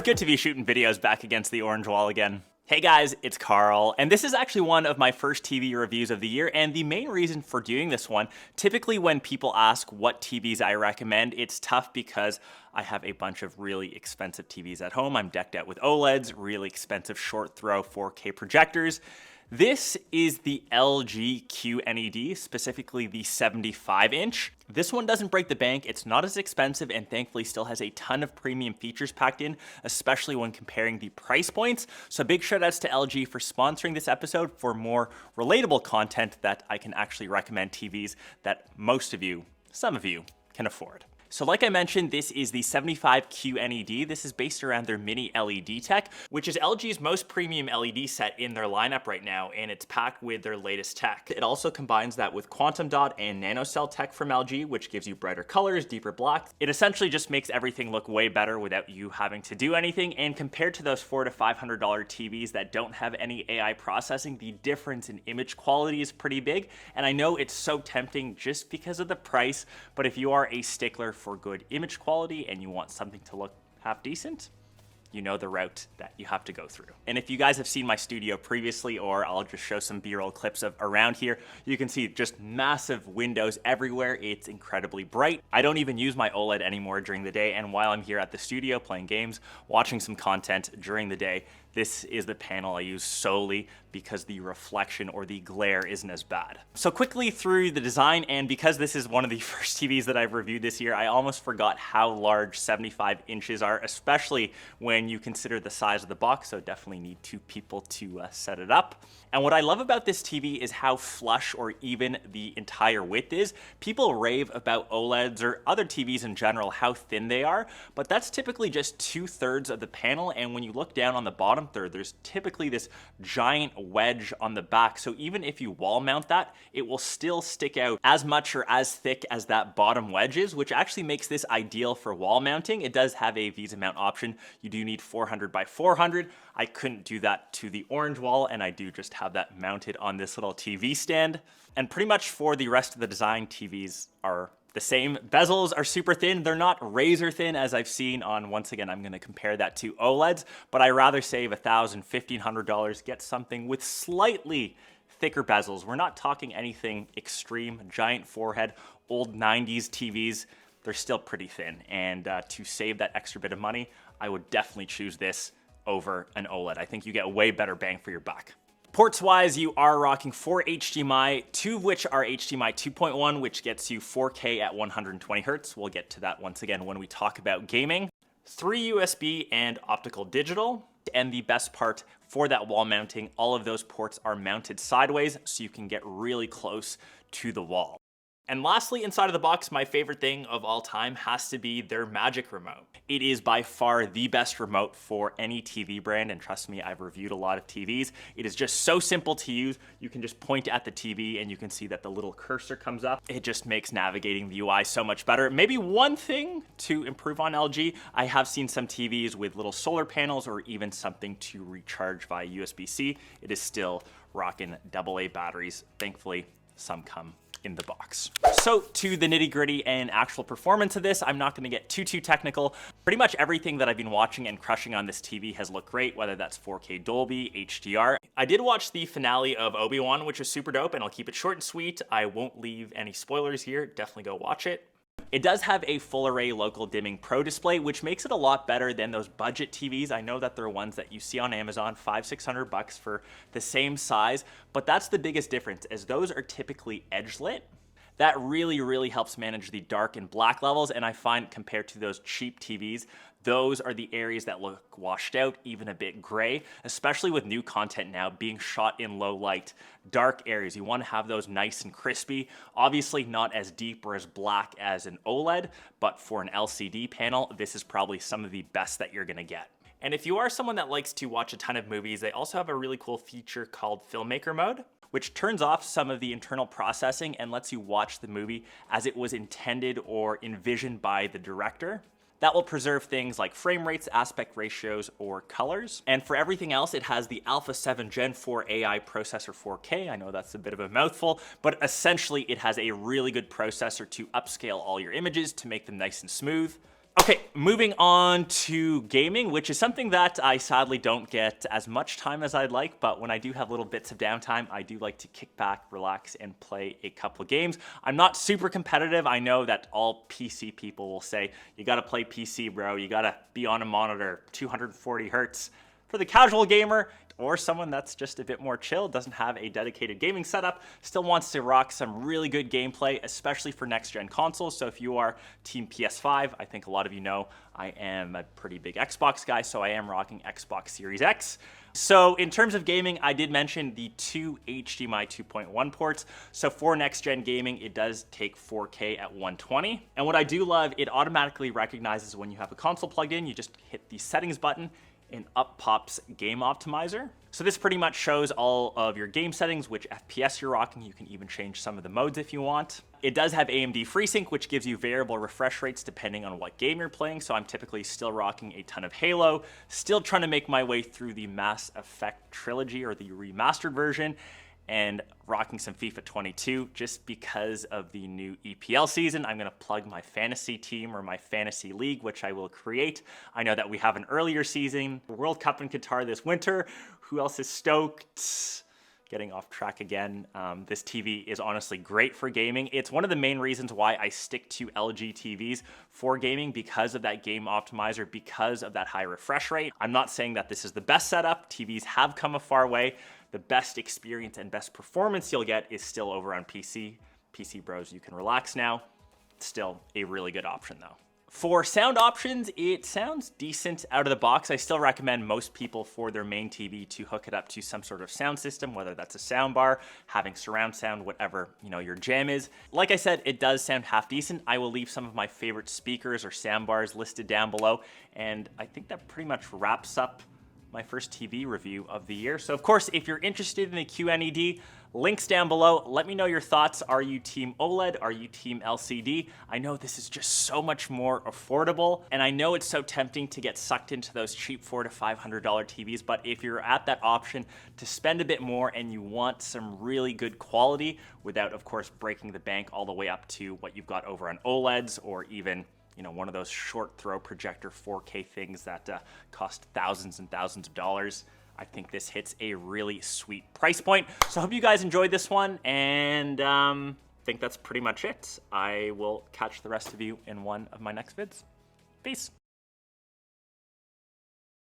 good to be shooting videos back against the orange wall again. Hey guys, it's Carl, and this is actually one of my first TV reviews of the year, and the main reason for doing this one, typically when people ask what TVs I recommend, it's tough because I have a bunch of really expensive TVs at home. I'm decked out with OLEDs, really expensive short throw 4K projectors. This is the LG QNED, specifically the 75-inch. This one doesn't break the bank, it's not as expensive, and thankfully still has a ton of premium features packed in, especially when comparing the price points. So big shout outs to LG for sponsoring this episode for more relatable content that I can actually recommend TVs that most of you, some of you, can afford. So like I mentioned, this is the 75 QNED. This is based around their mini LED tech, which is LG's most premium LED set in their lineup right now, and it's packed with their latest tech. It also combines that with quantum dot and nanocell tech from LG, which gives you brighter colors, deeper black. It essentially just makes everything look way better without you having to do anything, and compared to those $400 to $500 TVs that don't have any AI processing, the difference in image quality is pretty big, and I know it's so tempting just because of the price, but if you are a stickler for good image quality and you want something to look half decent, you know the route that you have to go through. And if you guys have seen my studio previously, or I'll just show some B-roll clips of around here, you can see just massive windows everywhere. It's incredibly bright. I don't even use my OLED anymore during the day, and while I'm here at the studio playing games, watching some content during the day, this is the panel I use solely because the reflection or the glare isn't as bad. So quickly through the design, and because this is one of the first TVs that I've reviewed this year, I almost forgot how large 75 inches are, especially when you consider the size of the box, so definitely need two people to set it up. And what I love about this TV is how flush or even the entire width is. People rave about OLEDs or other TVs in general, how thin they are, but that's typically just 2/3 of the panel, and when you look down on the bottom third, there's typically this giant wedge on the back, so even if you wall mount that, it will still stick out as much or as thick as that bottom wedge is, which actually makes this ideal for wall mounting. It does have a VESA mount option. You do need 400 by 400. I couldn't do that to the orange wall, and I do just have that mounted on this little TV stand. And pretty much for the rest of the design, TVs are the same. Bezels are super thin. They're not razor thin as I've seen on, once again, I'm gonna compare that to OLEDs, but I rather save $1,000, $1,500, get something with slightly thicker bezels. We're not talking anything extreme, giant forehead, old 90s TVs. They're still pretty thin. And to save that extra bit of money, I would definitely choose this over an OLED. I think you get way better bang for your buck. Ports wise, you are rocking 4 HDMI, 2 of which are HDMI 2.1, which gets you 4K at 120 Hertz. We'll get to that once again when we talk about gaming. 3 USB and optical digital. And the best part for that wall mounting, all of those ports are mounted sideways so you can get really close to the wall. And lastly, inside of the box, my favorite thing of all time has to be their Magic Remote. It is by far the best remote for any TV brand, and trust me, I've reviewed a lot of TVs. It is just so simple to use. You can just point at the TV and you can see that the little cursor comes up. It just makes navigating the UI so much better. Maybe one thing to improve on LG, I have seen some TVs with little solar panels or even something to recharge via USB-C. It is still rocking AA batteries. Thankfully, some come in the box. So to the nitty gritty and actual performance of this, I'm not gonna get too technical. Pretty much everything that I've been watching and crushing on this TV has looked great, whether that's 4K Dolby, HDR. I did watch the finale of Obi-Wan, which was super dope, and I'll keep it short and sweet. I won't leave any spoilers here. Definitely go watch it. It does have a full array local dimming pro display, which makes it a lot better than those budget TVs. I know that there are ones that you see on Amazon, $500-600 for the same size, but that's the biggest difference, as those are typically edge lit. That really helps manage the dark and black levels, and I find compared to those cheap TVs, those are the areas that look washed out, even a bit gray, especially with new content now being shot in low light. Dark areas, you want to have those nice and crispy. Obviously not as deep or as black as an OLED, but for an LCD panel, this is probably some of the best that you're gonna get. And if you are someone that likes to watch a ton of movies, they also have a really cool feature called Filmmaker Mode, which turns off some of the internal processing and lets you watch the movie as it was intended or envisioned by the director. That will preserve things like frame rates, aspect ratios, or colors. And for everything else, it has the Alpha 7 Gen 4 AI processor 4K. I know that's a bit of a mouthful, but essentially it has a really good processor to upscale all your images to make them nice and smooth. Okay, moving on to gaming, which is something that I sadly don't get as much time as I'd like, but when I do have little bits of downtime, I do like to kick back, relax, and play a couple of games. I'm not super competitive. I know that all PC people will say, you gotta play PC, bro. You gotta be on a monitor, 240 hertz. For the casual gamer, or someone that's just a bit more chill, doesn't have a dedicated gaming setup, still wants to rock some really good gameplay, especially for next-gen consoles. So if you are Team PS5, I think a lot of you know I am a pretty big Xbox guy, so I am rocking Xbox Series X. So in terms of gaming, I did mention the two HDMI 2.1 ports. So for next-gen gaming, it does take 4K at 120. And what I do love, it automatically recognizes when you have a console plugged in, you just hit the settings button, and up pops Game Optimizer. So this pretty much shows all of your game settings, which FPS you're rocking. You can even change some of the modes if you want. It does have AMD FreeSync, which gives you variable refresh rates depending on what game you're playing. So I'm typically still rocking a ton of Halo, still trying to make my way through the Mass Effect trilogy or the remastered version, and rocking some FIFA 22 just because of the new EPL season. I'm going to plug my fantasy team or my fantasy league, which I will create. I know that we have an earlier season, World Cup in Qatar this winter. Who else is stoked? Getting off track again. This TV is honestly great for gaming. It's one of the main reasons why I stick to LG TVs for gaming, because of that Game Optimizer, because of that high refresh rate. I'm not saying that this is the best setup. TVs have come a far way. The best experience and best performance you'll get is still over on PC. PC bros, you can relax now. It's still a really good option though. For sound options, it sounds decent out of the box. I still recommend most people for their main TV to hook it up to some sort of sound system, whether that's a sound bar, having surround sound, whatever your jam is. Like I said, it does sound half decent. I will leave some of my favorite speakers or sound bars listed down below, and I think that pretty much wraps up my first TV review of the year. So of course, if you're interested in the QNED, links down below. Let me know your thoughts. Are you team OLED? Are you team LCD? I know this is just so much more affordable, and I know it's so tempting to get sucked into those cheap $400 to $500 TVs, but if you're at that option to spend a bit more and you want some really good quality without, of course, breaking the bank all the way up to what you've got over on OLEDs, or even one of those short throw projector 4K things that cost thousands and thousands of dollars, I think this hits a really sweet price point. So I hope you guys enjoyed this one, and I think that's pretty much it. I will catch the rest of you in one of my next vids. Peace.